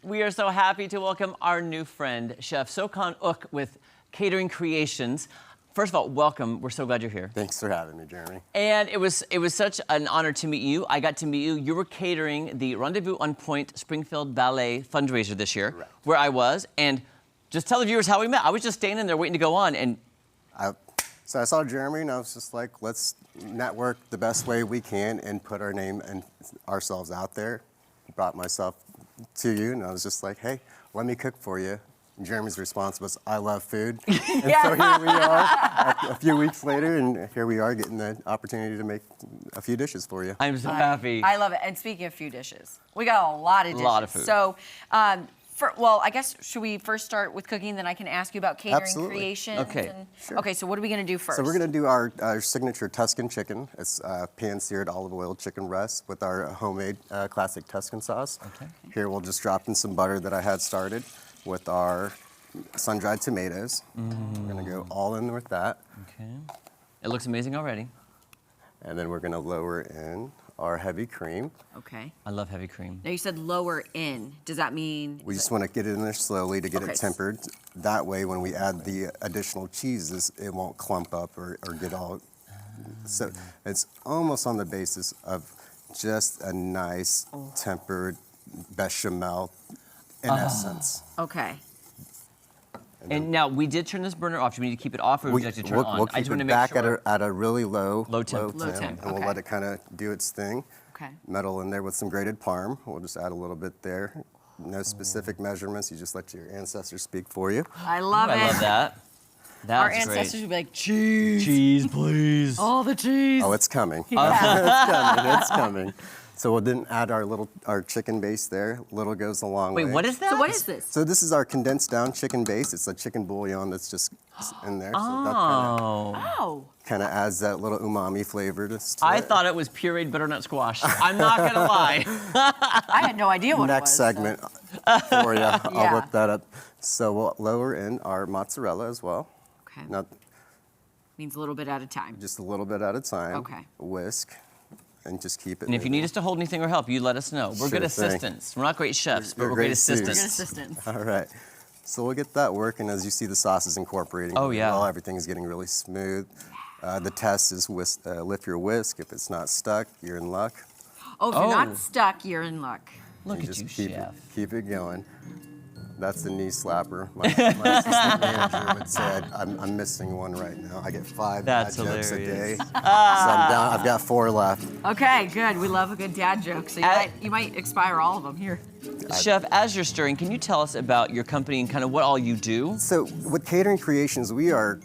We are so happy to welcome our new friend, Chef Sokhan Uk with Catering Creations. First of all, welcome. We're so glad you're here. Thanks for having me, Jeremy. And it was such an honor to meet you. I got to meet you. You were catering the Rendezvous on Point Springfield Ballet fundraiser this year, Correct. where I was. And just tell the viewers how we met. I was just standing there waiting to go on, and So I saw Jeremy, and I was just like, let's network the best way we can and put our name and ourselves out there. Brought myself to you, and I was just like, hey, let me cook for you. And Jeremy's response was, I love food. And so here we are a few weeks later, and here we are getting the opportunity to make a few dishes for you. I'm so happy. I love it. And speaking of few dishes, we got a lot of dishes. A lot of food. So, well, I guess, should we first start with cooking, then I can ask you about catering Absolutely. creations? Okay. Sure. Okay, so what are we going to do first? So we're going to do our signature Tuscan chicken. It's pan-seared olive oil chicken breast with our homemade classic Tuscan sauce. Okay. Here we'll just drop in some butter that I had started with our sun-dried tomatoes. We're going to go all in with that. Okay. It looks amazing already. And then we're going to lower in our heavy cream. Okay. I love heavy cream. Now, you said lower in. Does that mean? We just want to get it in there slowly to get Okay. it tempered. That way, when we add the additional cheeses, it won't clump up or get all. So it's almost on the basis of just a nice tempered bechamel in essence. Okay. And now, we did turn this burner off. Do we need to keep it off, or would you like to turn it on? We'll I keep just want to it make back sure. at a really low temp. Low temp, and we'll okay. let it kind of do its thing. Okay. Metal in there with some grated parm. We'll just add a little bit there. No specific measurements. You just let your ancestors speak for you. I love it. I love that. That's Our great. ancestors would be like, cheese. Cheese, please. All the cheese. Oh, it's coming. Yeah. It's coming. So we'll then add our chicken base there. Little goes a long way. Wait, what is that? So what is this? So this is our condensed down chicken base. It's a chicken bouillon that's just in there. So Oh. Oh. that kind of adds that little umami flavor to I it. thought it was pureed butternut squash. I'm not going to lie. I had no idea what Next it was. segment for you. Yeah. I'll look that up. So we'll lower in our mozzarella as well. Okay. Not Means a little bit at a time. just a little bit at a time. Okay. Whisk and just keep it And if you moving. need us to hold anything or help, you let us know. We're Sure good thing. assistants. We're not great chefs, but You're we're great great stewards. Good assistants. assistance. All right. So we'll get that working. As you see, the sauce is incorporating. Oh, really yeah. well. Everything's getting really smooth. The test is lift your whisk. If it's not stuck, you're in luck. Oh, if you're Oh. not stuck, you're in luck. Look at just you, keep chef. Keep it going. That's the knee slapper. My assistant manager would say I'm missing one right now. I get 5 That's bad jokes a day. hilarious. So I'm down. I've got 4 left. Okay, good. We love a good dad joke. So you might expire all of them here. Chef, as you're stirring, can you tell us about your company and kind of what all you do? So with Catering Creations, we are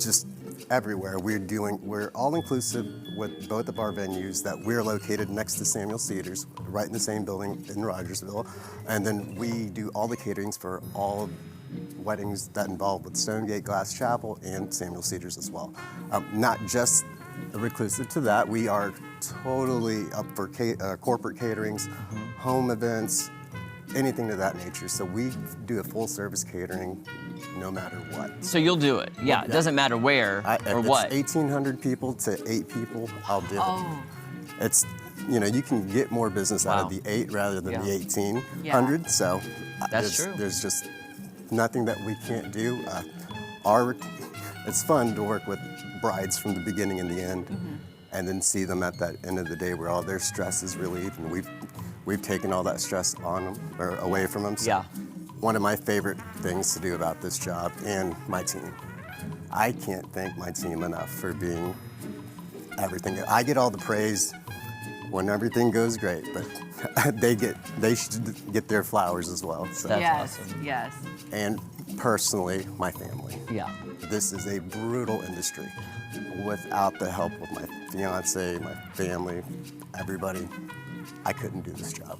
just everywhere. We're all inclusive with both of our venues that we're located next to Samuel Cedars, right in the same building in Rogersville. And then we do all the caterings for all weddings that involve with Stonegate Glass Chapel and Samuel Cedars as well. Not just reclusive to that, we are totally up for corporate caterings, home events, anything of that nature. So we do a full service catering no matter what. So you'll do it. Yeah, it doesn't matter where If or what. it's 1,800 people to 8 people, I'll do Oh. it. It's, you can get more business out of Wow. the 8 rather than Yeah. the 1,800. So That's true. There's just nothing that we can't do. It's fun to work with brides from the beginning and the end, and then see them at that end of the day where all their stress is relieved, and we've taken all that stress on them or away from them. So Yeah. One of my favorite things to do about this job and my team. I can't thank my team enough for being everything. I get all the praise when everything goes great, but they should get their flowers as well. So. That's yes, awesome. yes. And personally, my family. Yeah. This is a brutal industry. Without the help of my fiance, my family, everybody, I couldn't do this job.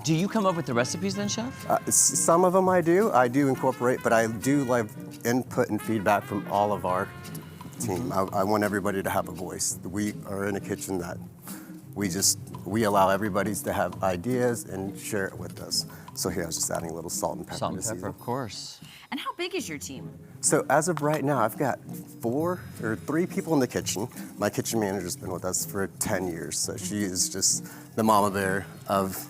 Do you come up with the recipes then, Chef? Some of them I do incorporate, but I do like input and feedback from all of our team. I want everybody to have a voice. We are in a kitchen that we just we allow everybody to have ideas and share it with us. So here I was just adding a little salt and pepper Salt and to pepper, season. of course. And how big is your team? So as of right now, I've got 3 people in the kitchen. My kitchen manager's been with us for 10 years, so she is just the mama bear of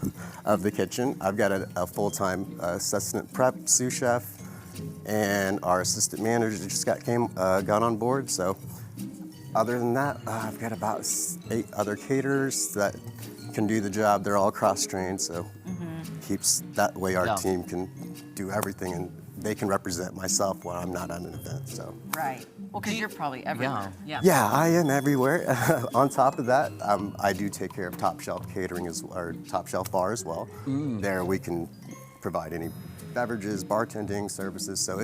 the kitchen. I've got a full-time assistant prep sous chef, and our assistant manager just got on board. So other than that, I've got about 8 other caterers that can do the job. They're all cross-trained, so keeps that way our Yeah. team can do everything, and they can represent myself when I'm not at an event. So. Right. Well, because you're probably everywhere. Yeah, I am everywhere. On top of that, I do take care of Top Shelf Catering or Top Shelf Bar as well. There we can provide any beverages, bartending services. So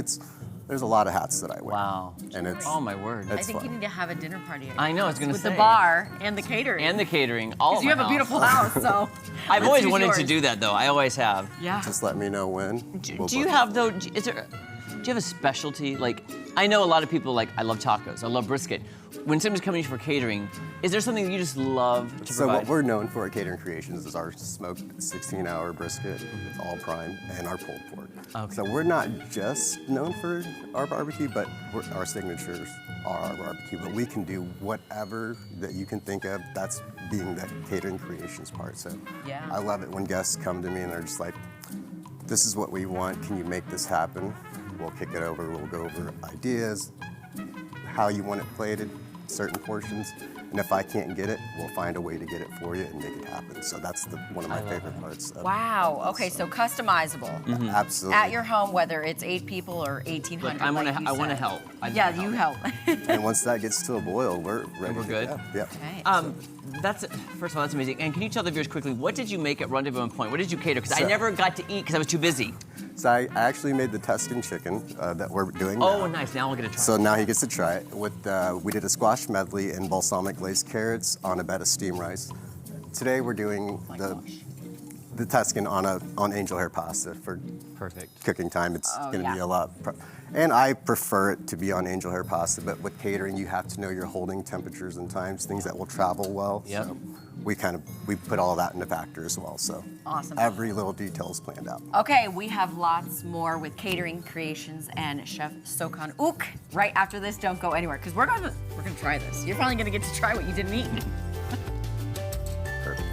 there's a lot of hats that I wear. Wow. And it's Oh my word. I it's think fun. you need to have a dinner party at your I know, I was house gonna with say. the bar and the catering. And the catering, all of Because you my have a house. beautiful house, so. I've let's always use wanted to yours. do that though. I always have. Yeah. Just let me know when. Do We'll you book have it. though? Do you have a specialty? Like, I know a lot of people like. I love tacos. I love brisket. When somebody's coming for catering, is there something that you just love to So provide? what we're known for at Catering Creations is our smoked 16-hour brisket. It's all prime, and our pulled pork. Okay. So we're not just known for our barbecue, but our signatures are our barbecue. But we can do whatever that you can think of. That's being the Catering Creations part. So Yeah. I love it when guests come to me and they're just like, this is what we want. Can you make this happen? We'll kick it over. We'll go over ideas, how you want it plated, certain portions. And if I can't get it, we'll find a way to get it for you and make it happen. So that's one of my favorite parts. Of Wow. Okay, so customizable. Absolutely. At your home, whether it's 8 people or 1,800. Look, I want like to. you I want to said. help. I just Yeah, wanna you help. help. And once that gets to a boil, we're ready We're to good? go. Yeah. Okay. That's first of all, that's amazing. And can you tell the viewers quickly what did you make at Rendezvous on Point? What did you cater? Because I So- never got to eat because I was too busy. So I actually made the Tuscan chicken that we're doing now. Oh, nice. Now we'll get a try. So now he gets to try it. We did a squash medley and balsamic glazed carrots on a bed of steamed rice. Today we're doing my the gosh. the Tuscan on angel hair pasta for Perfect. cooking time. It's Oh, going to yeah. be a lot. And I prefer it to be on angel hair pasta, but with catering, you have to know your holding temperatures and times, things that will travel well. Yep. So we put all of that into factor as well. So Awesome. every little detail is planned out. Okay, we have lots more with Catering Creations and Chef Sokan Ook right after this. Don't go anywhere because we're gonna try this. You're finally gonna get to try what you didn't eat. Perfect.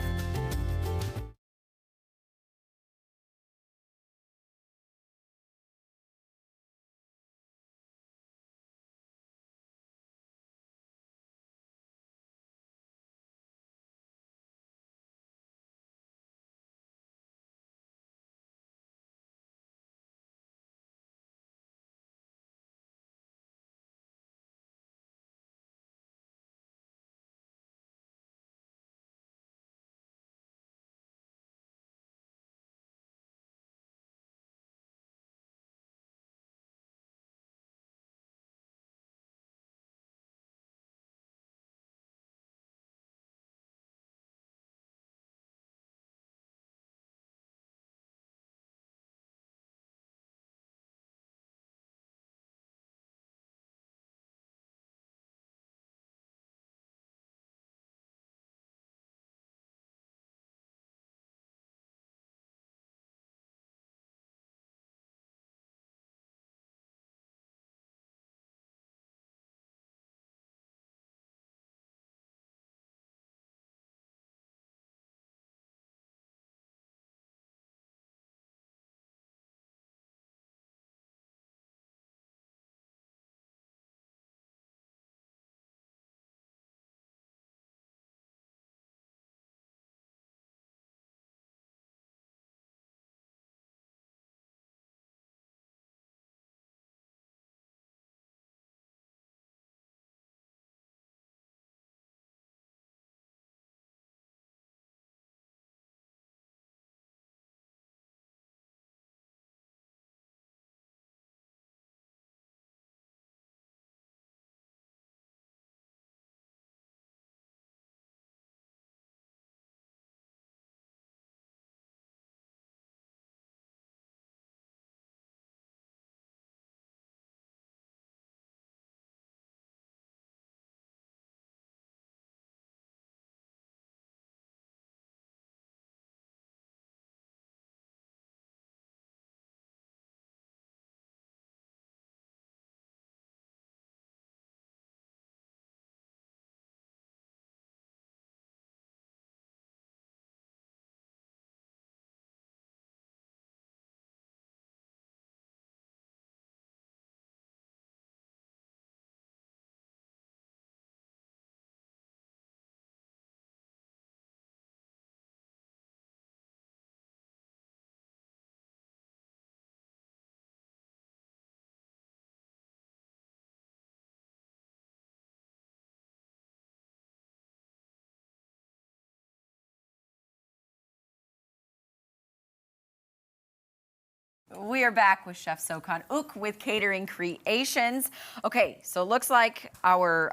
We are back with Chef Sokhan Ook with Catering Creations. Okay, so it looks like our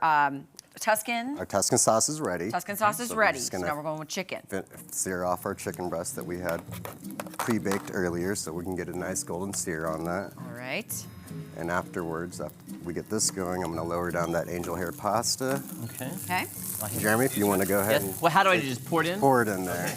Tuscan sauce is ready. Tuscan sauce is So ready. We're just So gonna now we're going with chicken. sear off our chicken breast that we had pre-baked earlier, so we can get a nice golden sear on that. All right. And afterwards, after we get this going, I'm gonna lower down that angel hair pasta. Okay. Okay. Jeremy, if you want to go ahead Yes. and Well, how do I just pour it in? pour it in there.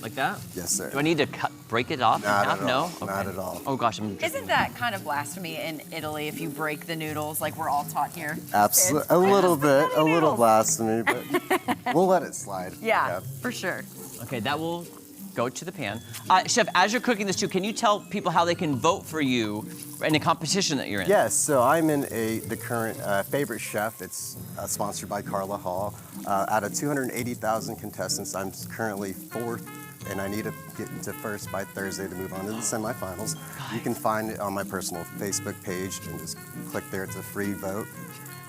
Like that? Yes, sir. Do I need to break it off? Not in half? at all. No? Not at all. Oh gosh, Isn't that kind of blasphemy in Italy if you break the noodles like we're all taught here? Absolutely, Kids. a little bit, a little noodles. blasphemy, but we'll let it slide. Yeah, for sure. Okay, that will go to the pan. Chef, as you're cooking this too, can you tell people how they can vote for you in a competition that you're in? Yes, so I'm in the current favorite chef. It's sponsored by Carla Hall. Out of 280,000 contestants, I'm currently 4th, and I need to get into first by Thursday to move on to the semifinals. You can find it on my personal Facebook page and just click there. It's a free vote,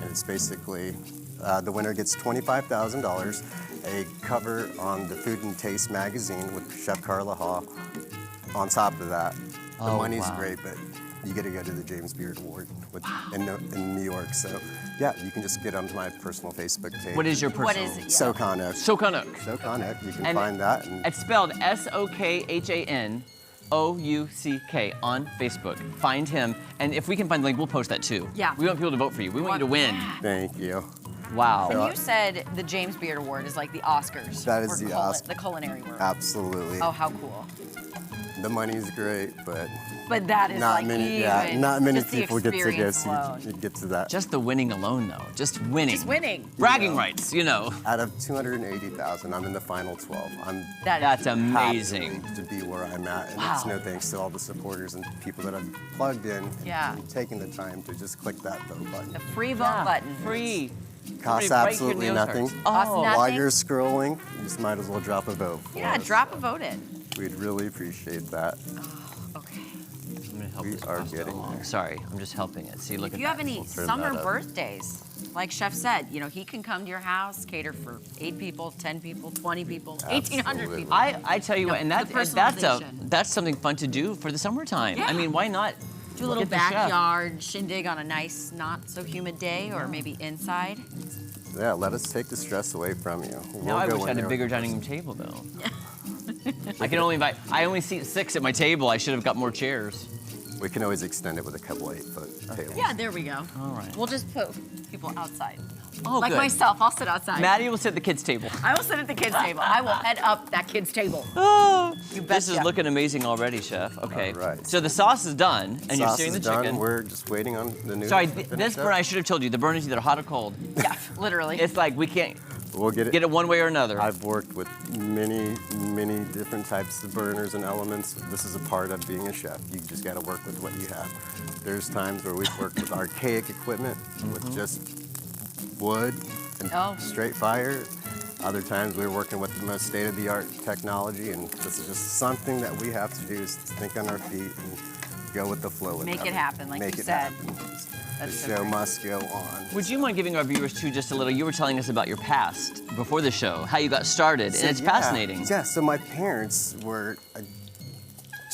and it's basically the winner gets $25,000, a cover on the Food and Taste magazine with Chef Carla Hall. On top of that, the money's great, but you get to go to the James Beard Award in New York. So, yeah, you can just get onto my personal Facebook page. What is your personal? What is it? Sokhan Ook. Sokhan Ook. Sokhan Ook. You can And find that. And It's spelled SOKHANOUCK on Facebook. Find him, and if we can find the link, we'll post that too. Yeah. We want people to vote for you. We want you to win. thank you. Wow. And you said the James Beard Award is like the Oscars. That is for the Osc- the culinary world. Absolutely. Oh, how cool. The money's great, but But that is not like many. even Not many just the people get to go experience see. alone. You get to that. Just the winning alone, though. Just winning. Just winning. Bragging rights, you know. Out of 280,000, I'm in the final 12. I'm That's happy amazing. to be where I'm at, and Wow. it's no thanks to all the supporters and people that have plugged in Yeah. and taken the time to just click that vote button. The free vote button. Free. Costs Somebody break absolutely your nothing. Ozarks. Costs Oh, nothing. While you're scrolling, you just might as well drop a vote. For Yeah, us. drop a vote in. We'd really appreciate that. Okay. I'm gonna help We this are pasta getting along. there. Sorry, I'm just helping it. See, look If at you that. have any turn summer that up. birthdays, like Chef said, you know, he can come to your house, cater for 8 people, 10 people, 20 people, 1,800 Absolutely. people. I tell you No, what, and the personalization. that's something fun to do for the summertime. Yeah. I mean, why not? Do a little get the chef? backyard shindig on a nice, not so humid day, or maybe inside. Yeah, let us take the stress away from you. Now I go wish I in had a there bigger with dining room table, though. I only seat 6 at my table. I should have got more chairs. We can always extend it with a couple 8-foot tables. Yeah, there we go. All right. We'll just put people outside. Oh, Like good. myself, I'll sit outside. Maddie will sit at the kids' table. I will sit at the kids' table. I will head up that kid's table. Oh, You this is betcha. looking amazing already, Chef. Okay. All right. So the sauce is done, and you're Sauce searing the is done. chicken. We're just waiting on the noodles. Sorry, to finish this up. burn, I should have told you, the burn is either hot or cold. Yeah, literally. It's like we can't We'll get get it one way or another. I've worked with many, many different types of burners and elements. This is a part of being a chef. You just got to work with what you have. There's times where we've worked with archaic equipment with just wood and Oh. straight fire. Other times we're working with the most state-of-the-art technology, and this is just something that we have to do is to think on our feet and go with the flow. With Make it everything. happen, like Make you it said. happen. That's The so show great. must go on. Would you mind giving our viewers too just a little? You were telling us about your past before the show, how you got started, and it's Yeah. fascinating. Yeah, so my parents were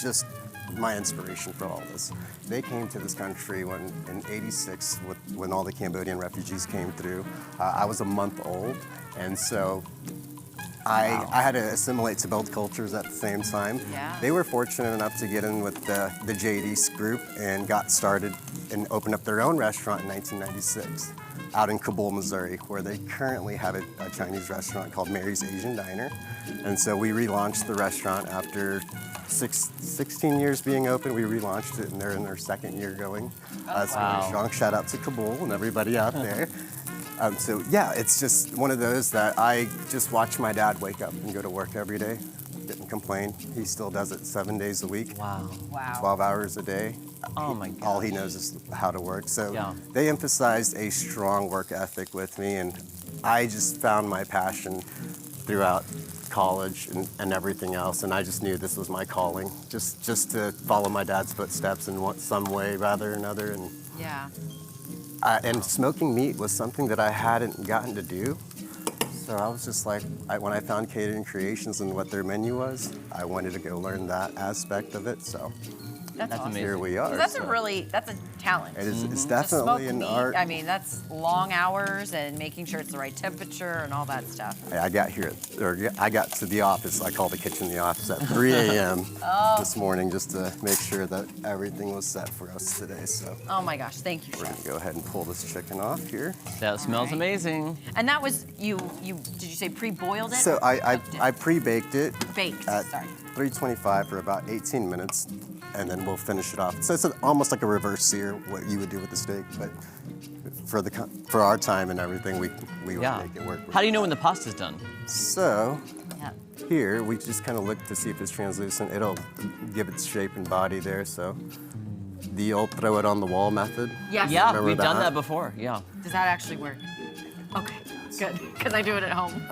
just my inspiration for all this. They came to this country in '86 when all the Cambodian refugees came through. I was a month old, and so I had to assimilate to both cultures at the same time. Yeah. They were fortunate enough to get in with the JD's group and got started and opened up their own restaurant in 1996 out in Kabul, Missouri, where they currently have a Chinese restaurant called Mary's Asian Diner. And so we relaunched the restaurant after 16 years being open. We relaunched it, and they're in their 2nd year going. It's Wow. really strong. Shout out to Kabul and everybody out there. So yeah, it's just one of those that I just watch my dad wake up and go to work every day. Didn't complain. He still does it 7 days a week, Wow. Wow. 12 hours a day. Oh my God. All he knows is how to work. So Yeah. they emphasized a strong work ethic with me, and I just found my passion throughout college and everything else, and I just knew this was my calling, just to follow my dad's footsteps in some way rather than another. Yeah. And smoking meat was something that I hadn't gotten to do. So I was just like, when I found Catering Creations and what their menu was, I wanted to go learn that aspect of it. So That's awesome. amazing. here we are. That's so that's a talent. It is, it's To definitely smoke an meat, art. I mean, that's long hours and making sure it's the right temperature and all that stuff. I got I got to the office. I called the kitchen the office at 3 a.m. this morning just to make sure that everything was set for us today. So Oh my gosh, thank you, we're chef. gonna go ahead and pull this chicken off here. That smells right. amazing. And that was you did you say pre-boiled it? So or I cooked it? pre-baked it Baked, at sorry. 325 for about 18 minutes, and then we'll finish it off. So it's almost like a reverse sear, what you would do with the steak, but for our time and everything, we would Yeah. make it work. How do you know when the pasta's done? So Yeah. here we just kind of look to see if it's translucent. It'll give its shape and body there. So the old throw it on the wall method. Yes. Yeah, Remember we've done that? that before. Yeah. Does that actually work? Okay, good, because I do it at home.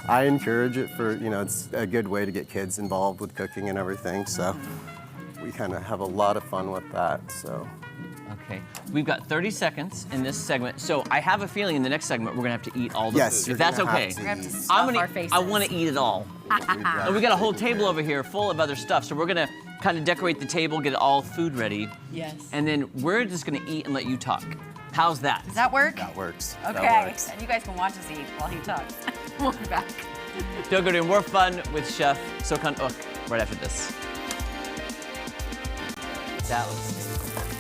I encourage it for, it's a good way to get kids involved with cooking and everything. So we kind of have a lot of fun with that. So Okay. We've got 30 seconds in this segment, so I have a feeling in the next segment we're gonna have to eat all the Yes, food. you're If that's gonna have okay. to We're gonna have to eat. stuff our faces. I want to eat it all. And we got a whole table over here full of other stuff, so we're gonna kind of decorate the table, get it all food ready, Yes. and then we're just gonna eat and let you talk. How's that? Does that work? that works. Okay. That works. And you guys can watch us eat while he talks. We'll be back. Don't go to more fun with Chef Sokan Uk right after this. That was